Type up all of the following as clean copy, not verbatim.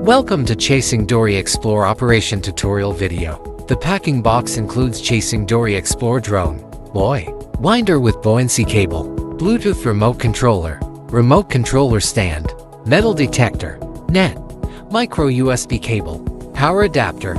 Welcome to Chasing Dory Explore operation tutorial video. The packing box includes Chasing Dory Explore drone, buoy, winder with buoyancy cable, Bluetooth remote controller stand, metal detector, net, micro USB cable, power adapter.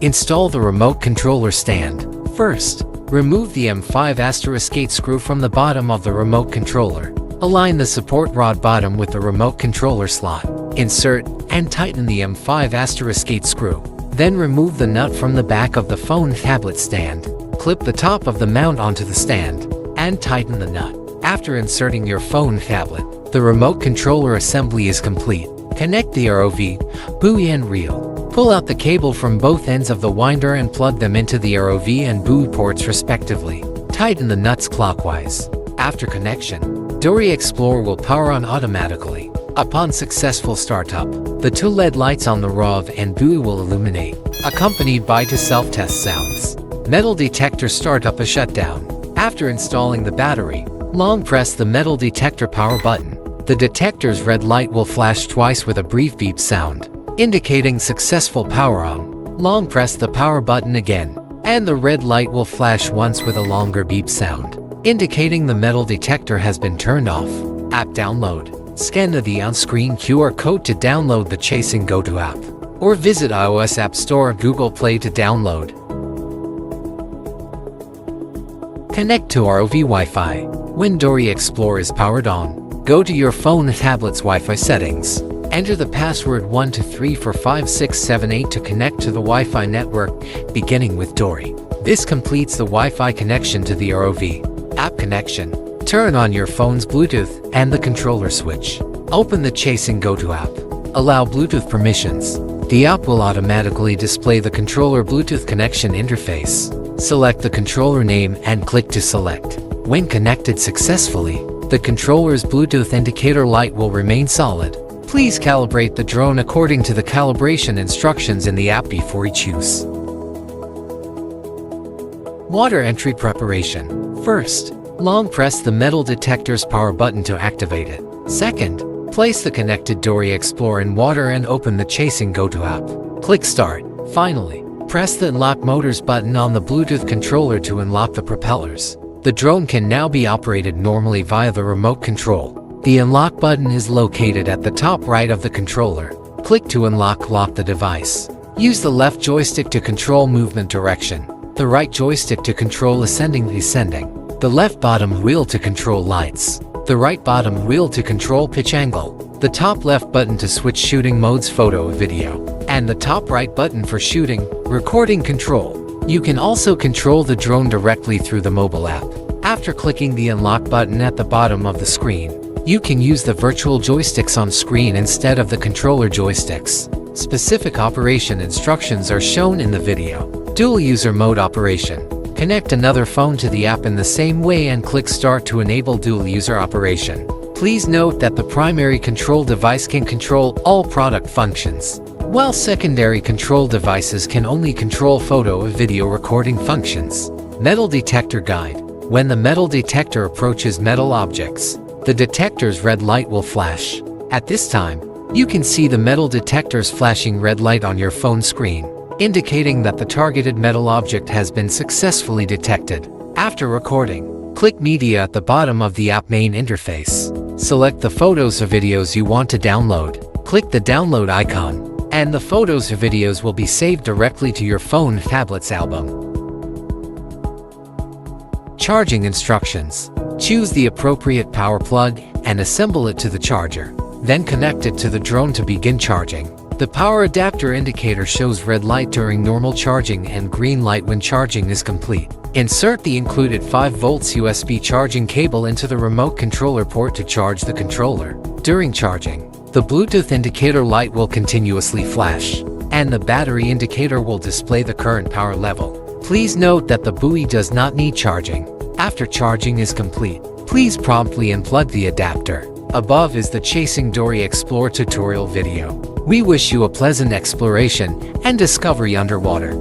Install the remote controller stand. First, remove the M5*8 screw from the bottom of the remote controller. Align the support rod bottom with the remote controller slot. Insert and tighten the M5*8 screw. Then remove the nut from the back of the phone tablet stand. Clip the top of the mount onto the stand and tighten the nut. After inserting your phone tablet, the remote controller assembly is complete. Connect the ROV, buoy and reel. Pull out the cable from both ends of the winder and plug them into the ROV and buoy ports respectively. Tighten the nuts clockwise. After connection, Dory Explore will power on automatically. Upon successful startup, the two LED lights on the ROV and buoy will illuminate, accompanied by two self-test sounds. Metal detector startup a shutdown. After installing the battery, long press the metal detector power button. The detector's red light will flash twice with a brief beep sound, indicating successful power on. Long press the power button again, and the red light will flash once with a longer beep sound, indicating the metal detector has been turned off. App download. Scan the on-screen QR code to download the Chasing GoTo app, or visit iOS App Store or Google Play to download. Connect to ROV Wi-Fi. When Dory Explore is powered on, go to your phone tablet's Wi-Fi settings. Enter the password 1234567 to connect to the Wi-Fi network, beginning with Dory. This completes the Wi-Fi connection to the ROV. App connection. Turn on your phone's Bluetooth and the controller switch. Open the Chasing GoTo app. Allow Bluetooth permissions. The app will automatically display the controller Bluetooth connection interface. Select the controller name and click to select. When connected successfully, the controller's Bluetooth indicator light will remain solid. Please calibrate the drone according to the calibration instructions in the app before each use. Water entry preparation. First, long press the metal detector's power button to activate it. Second, place the connected Dory Explore in water and open the Chasing GoTo app. Click Start. Finally, press the Unlock Motors button on the Bluetooth controller to unlock the propellers. The drone can now be operated normally via the remote control. The Unlock button is located at the top right of the controller. Click to lock the device. Use the left joystick to control movement direction, the right joystick to control ascending-descending, the left bottom wheel to control lights, the right bottom wheel to control pitch angle, the top left button to switch shooting modes photo or video, and the top right button for shooting, recording control. You can also control the drone directly through the mobile app. After clicking the Unlock button at the bottom of the screen, you can use the virtual joysticks on screen instead of the controller joysticks. Specific operation instructions are shown in the video. Dual user mode operation. Connect another phone to the app in the same way and click Start to enable dual user operation. Please note that the primary control device can control all product functions, while secondary control devices can only control photo or video recording functions. Metal detector guide. When the metal detector approaches metal objects, the detector's red light will flash. At this time, you can see the metal detector's flashing red light on your phone screen, indicating that the targeted metal object has been successfully detected. After recording, click Media at the bottom of the app main interface. Select the photos or videos you want to download. Click the download icon, and the photos or videos will be saved directly to your phone tablet's album. Charging instructions. Choose the appropriate power plug and assemble it to the charger. Then connect it to the drone to begin charging. The power adapter indicator shows red light during normal charging and green light when charging is complete. Insert the included 5 volts USB charging cable into the remote controller port to charge the controller. During charging, the Bluetooth indicator light will continuously flash, and the battery indicator will display the current power level. Please note that the buoy does not need charging. After charging is complete, please promptly unplug the adapter. Above is the Chasing Dory Explore tutorial video. We wish you a pleasant exploration and discovery underwater.